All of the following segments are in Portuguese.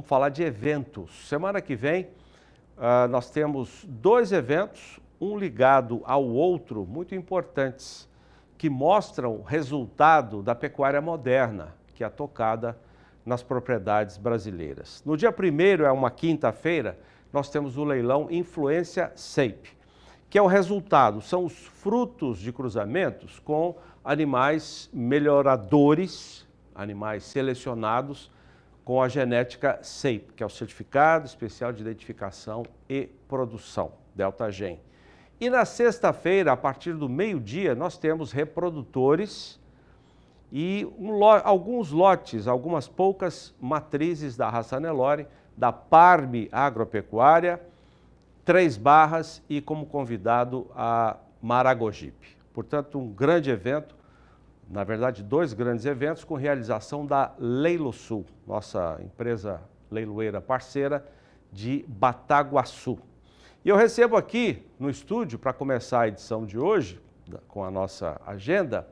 falar de eventos. Semana que vem nós temos 2 eventos, um ligado ao outro, muito importantes, que mostram o resultado da pecuária moderna, que é tocada nas propriedades brasileiras. No dia 1º, é uma quinta-feira, nós temos o leilão Influência SEIP, que é o resultado, são os frutos de cruzamentos com animais melhoradores, animais selecionados com a genética SEIP, que é o Certificado Especial de Identificação e Produção, DeltaGen. E na sexta-feira, a partir do meio-dia, nós temos reprodutores e alguns lotes, algumas poucas matrizes da raça Nelore, da Parme Agropecuária, 3 Barras e como convidado a Maragogipe. Portanto, um grande evento, na verdade 2 grandes eventos com realização da Leilosul, nossa empresa leiloeira parceira de Bataguaçu. E eu recebo aqui no estúdio, para começar a edição de hoje, com a nossa agenda,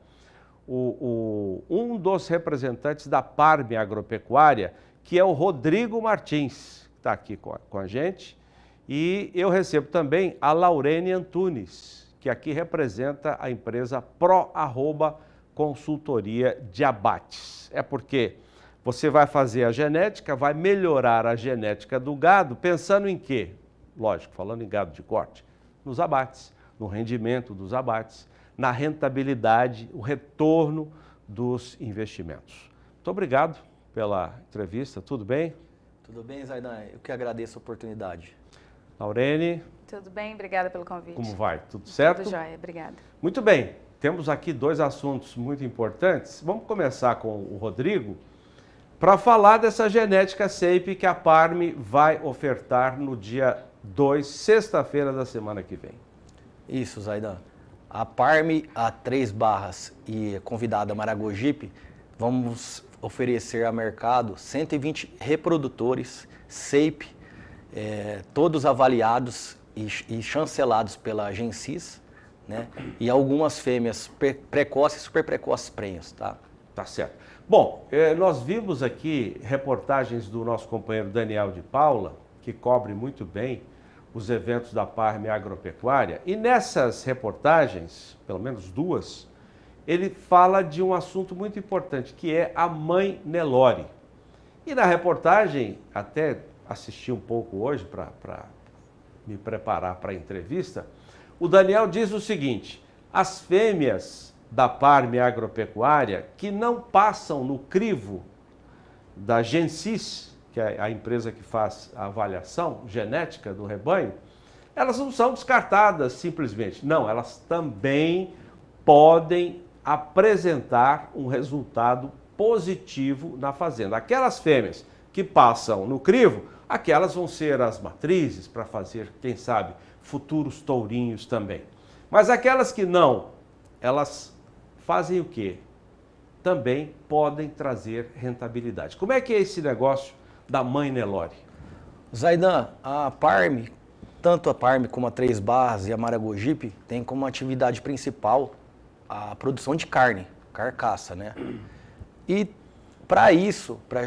um dos representantes da Parme Agropecuária, que é o Rodrigo Martins, que está aqui com a gente. E eu recebo também a Laurene Antunes, que aqui representa a empresa Pro Consultoria de Abates. É porque você vai fazer a genética, vai melhorar a genética do gado, pensando em quê? Lógico, falando em gado de corte, nos abates, no rendimento dos abates, na rentabilidade, o retorno dos investimentos. Muito obrigado pela entrevista, tudo bem? Tudo bem, Zaidan? Eu que agradeço a oportunidade. Laurene? Tudo bem, obrigada pelo convite. Como vai? Tudo certo? Tudo jóia, obrigada. Muito bem, temos aqui 2 assuntos muito importantes. Vamos começar com o Rodrigo para falar dessa genética SEIP que a Parme vai ofertar no dia 2, sexta-feira da semana que vem. Isso, Zaidan. A Parme, a 3 Barras e a convidada Maragogipe, vamos oferecer ao mercado 120 reprodutores SEIP, todos avaliados e chancelados pela Gensis, né? E algumas fêmeas precoces e super precoces prenhos, tá? Tá certo. Bom, nós vimos aqui reportagens do nosso companheiro Daniel de Paula, que cobre muito bem os eventos da Parme Agropecuária, e nessas reportagens, pelo menos 2, ele fala de um assunto muito importante, que é a mãe Nelore. E na reportagem, até assisti um pouco hoje para me preparar para a entrevista, o Daniel diz o seguinte: as fêmeas da Parme Agropecuária que não passam no crivo da Gensis, que é a empresa que faz a avaliação genética do rebanho, elas não são descartadas simplesmente. Não, elas também podem apresentar um resultado positivo na fazenda. Aquelas fêmeas que passam no crivo, aquelas vão ser as matrizes para fazer, quem sabe, futuros tourinhos também. Mas aquelas que não, elas fazem o quê? Também podem trazer rentabilidade. Como é que é esse negócio da mãe Nelore? Zaidan, a Parme, tanto a Parme como a 3 Barras e a Maragogipe, tem como atividade principal a produção de carne, carcaça, né? E para isso, para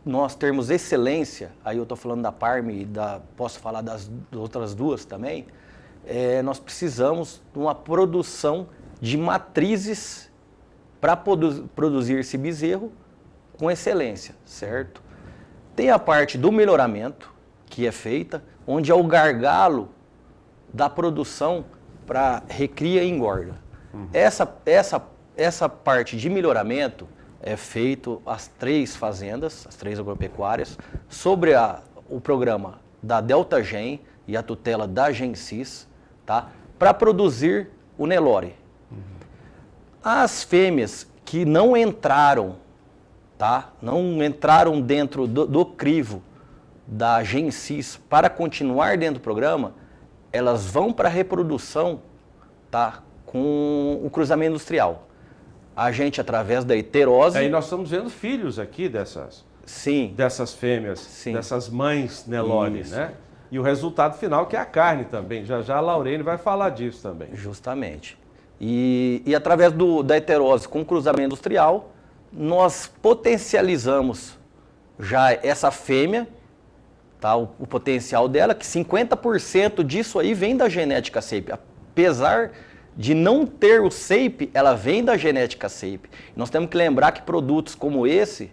nós termos excelência, aí eu estou falando da Parme e posso falar das outras 2 também, nós precisamos de uma produção de matrizes para produzir esse bezerro com excelência, certo? Tem a parte do melhoramento, que é feita, onde é o gargalo da produção para recria e engorda. Uhum. Essa parte de melhoramento é feito as 3 fazendas, as 3 agropecuárias, sobre o programa da DeltaGen e a tutela da Gensis, tá? Para produzir o Nelore. Uhum. As fêmeas que não entraram, tá? Não entraram dentro do crivo da Gensis para continuar dentro do programa, elas vão para a reprodução, tá? Com o cruzamento industrial. A gente, através da heterose... Aí nós estamos vendo filhos aqui dessas fêmeas, sim, dessas mães Nelore, né? E o resultado final que é a carne também. Já já a Laurene vai falar disso também. Justamente. E através da heterose com cruzamento industrial, nós potencializamos já essa fêmea, tá, o potencial dela, que 50% disso aí vem da genética SAPE. Apesar de não ter o SAPE, ela vem da genética SAPE. Nós temos que lembrar que produtos como esse,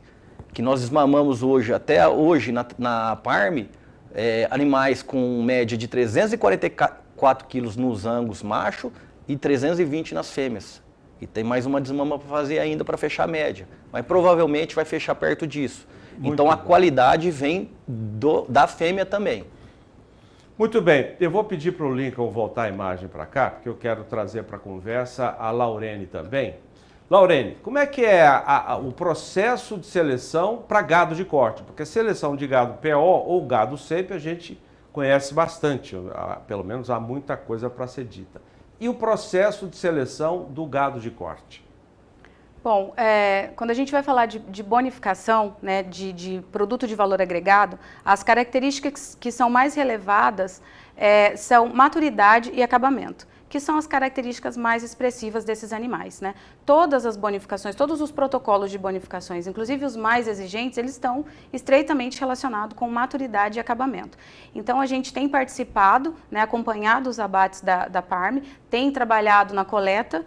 que nós desmamamos hoje, até hoje na Parm, animais com média de 344 quilos nos angus macho e 320 nas fêmeas. E tem mais uma desmama para fazer ainda para fechar a média. Mas provavelmente vai fechar perto disso. Então a qualidade vem da fêmea também. Muito bem, eu vou pedir para o Lincoln voltar a imagem para cá, porque eu quero trazer para a conversa a Laurene também. Laurene, como é que é o processo de seleção para gado de corte? Porque seleção de gado PO ou gado SAPE a gente conhece bastante, pelo menos há muita coisa para ser dita. E o processo de seleção do gado de corte? Bom, quando a gente vai falar de bonificação, né, de produto de valor agregado, as características que são mais relevadas são maturidade e acabamento, que são as características mais expressivas desses animais, né? Todas as bonificações, todos os protocolos de bonificações, inclusive os mais exigentes, eles estão estreitamente relacionados com maturidade e acabamento. Então a gente tem participado, né, acompanhado os abates da Parm, tem trabalhado na coleta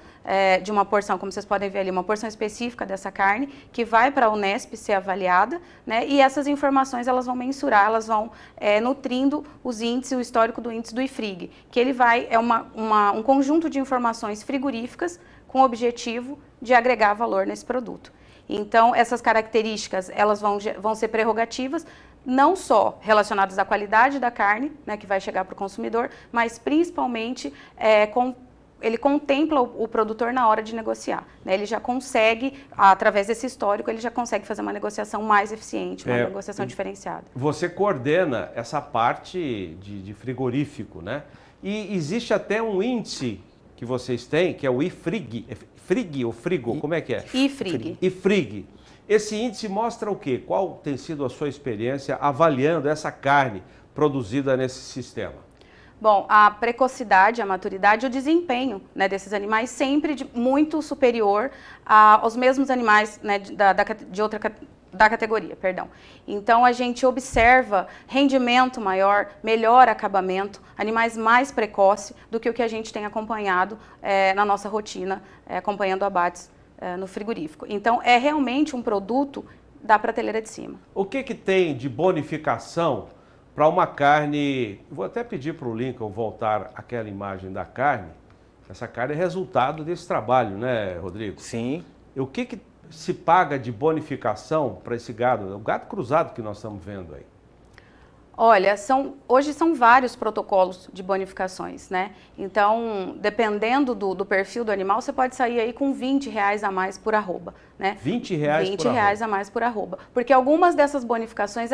de uma porção, como vocês podem ver ali, uma porção específica dessa carne, que vai para a Unesp ser avaliada, né? E essas informações elas vão mensurar, elas vão nutrindo os índices, o histórico do índice do IFRIG, que ele vai, um conjunto de informações frigoríficas com o objetivo de agregar valor nesse produto. Então, essas características, elas vão ser prerrogativas, não só relacionadas à qualidade da carne, né, que vai chegar para o consumidor, mas principalmente ele contempla o produtor na hora de negociar, né? Ele já consegue, através desse histórico, ele já consegue fazer uma negociação mais eficiente, uma negociação diferenciada. Você coordena essa parte de frigorífico, né? E existe até um índice que vocês têm, que é o IFRIG. FRIG ou FRIGO, como é que é? IFRIG. IFRIG. Esse índice mostra o quê? Qual tem sido a sua experiência avaliando essa carne produzida nesse sistema? Bom, a precocidade, a maturidade e o desempenho, né, desses animais sempre muito superior aos mesmos animais, né, da categoria, perdão. Então a gente observa rendimento maior, melhor acabamento, animais mais precoces do que o que a gente tem acompanhado na nossa rotina, acompanhando abates no frigorífico. Então é realmente um produto da prateleira de cima. O que tem de bonificação para uma carne? Vou até pedir para o Lincoln voltar aquela imagem da carne. Essa carne é resultado desse trabalho, né, Rodrigo? Sim. O que se paga de bonificação para esse gado? O gado cruzado que nós estamos vendo aí. Olha, hoje são vários protocolos de bonificações, né? Então, dependendo do perfil do animal, você pode sair aí com R$20 a mais por arroba, né? R$20 por arroba? R$20 a mais por arroba. Porque algumas dessas bonificações,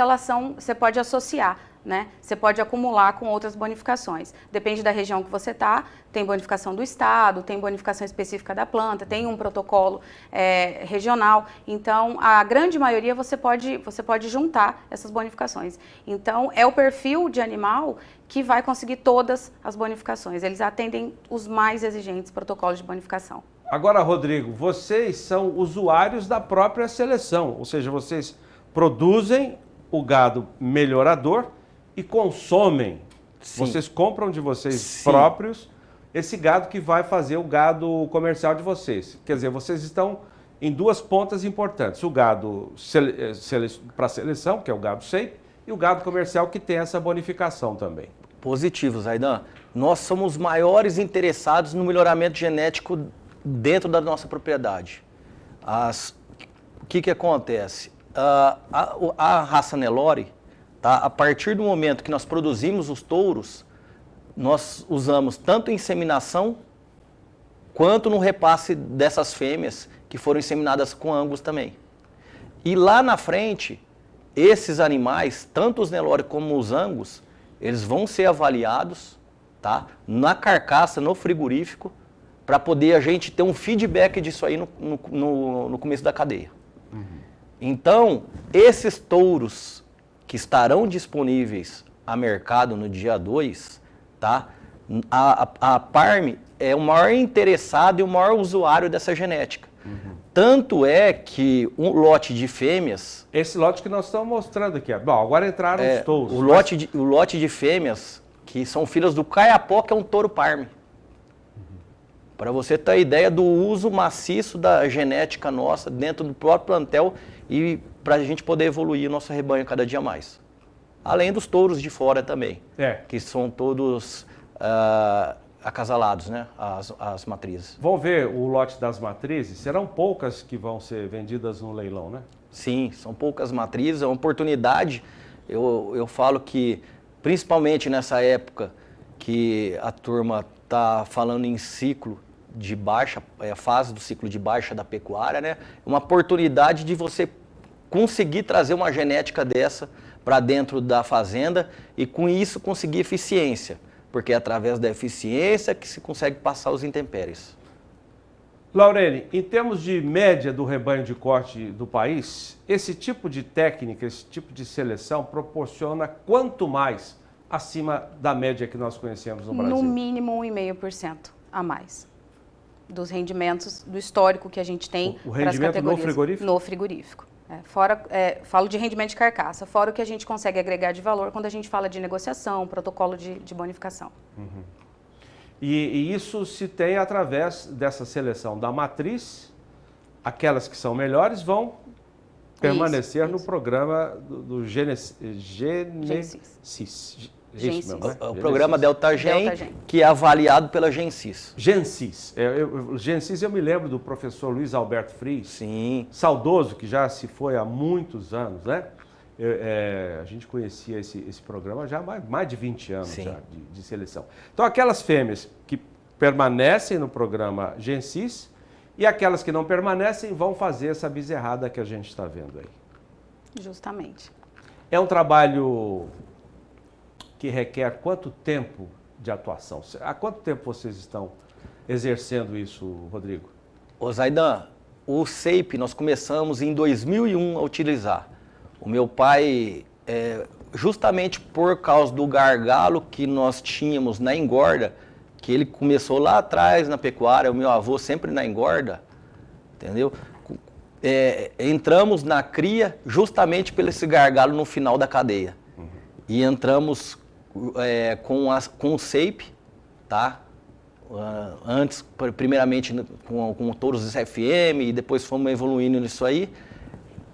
você pode associar, né? Você pode acumular com outras bonificações. Depende da região que você está, tem bonificação do estado, tem bonificação específica da planta, tem um protocolo regional. Então, a grande maioria você pode juntar essas bonificações. Então, é o perfil de animal que vai conseguir todas as bonificações. Eles atendem os mais exigentes protocolos de bonificação. Agora, Rodrigo, vocês são usuários da própria seleção, ou seja, vocês produzem o gado melhorador e consomem. Sim. Vocês compram de vocês Sim. próprios esse gado que vai fazer o gado comercial de vocês. Quer dizer, vocês estão em duas pontas importantes. O gado para seleção, que é o gado SAPE, e o gado comercial, que tem essa bonificação também. Positivo, Zaidan. Nós somos os maiores interessados no melhoramento genético dentro da nossa propriedade. O que acontece? A raça Nelore, tá? A partir do momento que nós produzimos os touros, nós usamos tanto inseminação quanto no repasse dessas fêmeas que foram inseminadas com Angus também. E lá na frente, esses animais, tanto os Nelore como os Angus, eles vão ser avaliados, tá? Na carcaça, no frigorífico, para poder a gente ter um feedback disso aí no começo da cadeia. Uhum. Então, esses touros que estarão disponíveis a mercado no dia 2, tá? A Parm é o maior interessado e o maior usuário dessa genética. Uhum. Tanto é que um lote de fêmeas... Esse lote que nós estamos mostrando aqui. Bom, agora entraram os touros. O lote de fêmeas, que são filhas do Caiapó, que é um touro parme. Para você ter a ideia do uso maciço da genética nossa dentro do próprio plantel e para a gente poder evoluir o nosso rebanho cada dia mais. Além dos touros de fora também, que são todos acasalados, né? As matrizes. Vamos ver o lote das matrizes? Serão poucas que vão ser vendidas no leilão, né? Sim, são poucas matrizes, é uma oportunidade. Eu falo que, principalmente nessa época que a turma está falando em ciclo de baixa, fase do ciclo de baixa da pecuária, né? Uma oportunidade de você conseguir trazer uma genética dessa para dentro da fazenda e com isso conseguir eficiência, porque é através da eficiência que se consegue passar os intempéries. Laurene, em termos de média do rebanho de corte do país, esse tipo de técnica, esse tipo de seleção proporciona quanto mais acima da média que nós conhecemos no Brasil? No mínimo 1,5% a mais dos rendimentos do histórico que a gente tem para as categorias. O rendimento no frigorífico? No frigorífico. Falo de rendimento de carcaça, fora o que a gente consegue agregar de valor quando a gente fala de negociação, protocolo de bonificação. Uhum. E isso se tem através dessa seleção da matriz, aquelas que são melhores vão permanecer no programa do Genesis. Isso mesmo, né? O programa Delta Gen, que é avaliado pela Gensis. Gensis. Gensis, eu me lembro do professor Luiz Alberto Fries, sim, saudoso, que já se foi há muitos anos, né? A gente conhecia esse programa já há mais de 20 anos já de seleção. Então, aquelas fêmeas que permanecem no programa Gensis e aquelas que não permanecem vão fazer essa bezerrada que a gente está vendo aí. Justamente. É um trabalho que requer quanto tempo de atuação? Há quanto tempo vocês estão exercendo isso, Rodrigo? Ô Zaidan, o SEIP nós começamos em 2001 a utilizar. O meu pai, justamente por causa do gargalo que nós tínhamos na engorda, que ele começou lá atrás na pecuária, o meu avô sempre na engorda, entendeu? Entramos na cria justamente pelo esse gargalo no final da cadeia. Uhum. E entramos com o SEIP, tá? Antes, primeiramente com touros FM e depois fomos evoluindo nisso aí,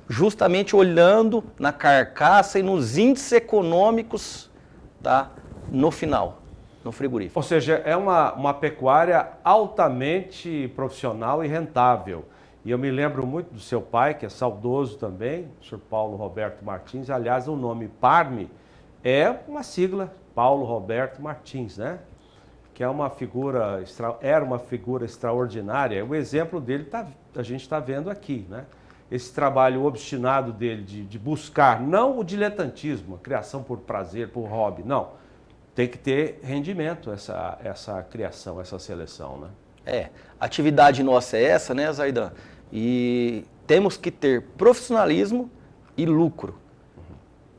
justamente olhando na carcaça e nos índices econômicos, tá? No final, no frigorífico. Ou seja, é uma pecuária altamente profissional e rentável. E eu me lembro muito do seu pai, que é saudoso também, o senhor Paulo Roberto Martins. Aliás, o nome Parme é uma sigla, Paulo Roberto Martins, né? Que é uma figura, era uma figura extraordinária. O exemplo dele a gente está vendo aqui, né? Esse trabalho obstinado dele de buscar, não o diletantismo, a criação por prazer, por hobby, não. Tem que ter rendimento essa criação, essa seleção, né? A atividade nossa é essa, né, Zaidan? E temos que ter profissionalismo e lucro.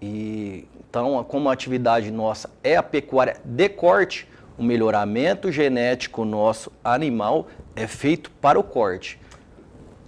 E então, como a atividade nossa é a pecuária de corte, o melhoramento genético nosso animal é feito para o corte.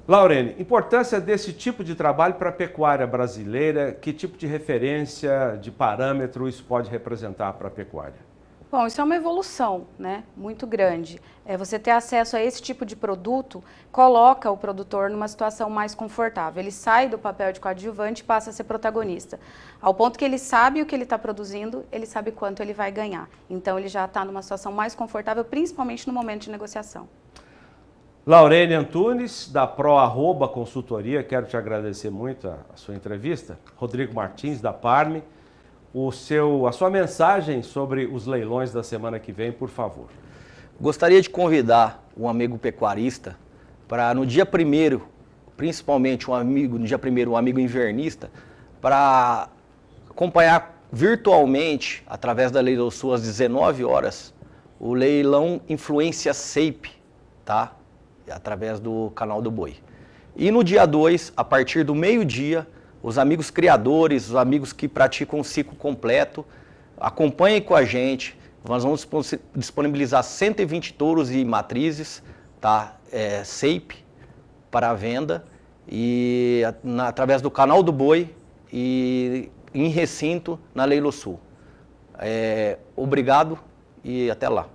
Laurene, importância desse tipo de trabalho para a pecuária brasileira, que tipo de referência, de parâmetro isso pode representar para a pecuária? Bom, isso é uma evolução, né, muito grande. Você ter acesso a esse tipo de produto coloca o produtor numa situação mais confortável. Ele sai do papel de coadjuvante e passa a ser protagonista. Ao ponto que ele sabe o que ele está produzindo, ele sabe quanto ele vai ganhar. Então, ele já está numa situação mais confortável, principalmente no momento de negociação. Laurene Antunes, da ProArroba Consultoria, quero te agradecer muito a sua entrevista. Rodrigo Martins, da Parme. A sua mensagem sobre os leilões da semana que vem, por favor. Gostaria de convidar um amigo pecuarista para no dia 1º, principalmente um amigo invernista, para acompanhar virtualmente, através da Leilão Sul, às 19 horas, o leilão Influência SEIP, tá? Através do canal do Boi. E no dia 2, a partir do meio-dia, os amigos criadores, os amigos que praticam o ciclo completo, acompanhem com a gente. Nós vamos disponibilizar 120 touros e matrizes, tá? SEIP, para a venda e através do canal do boi e em recinto na Leilosul. Obrigado e até lá.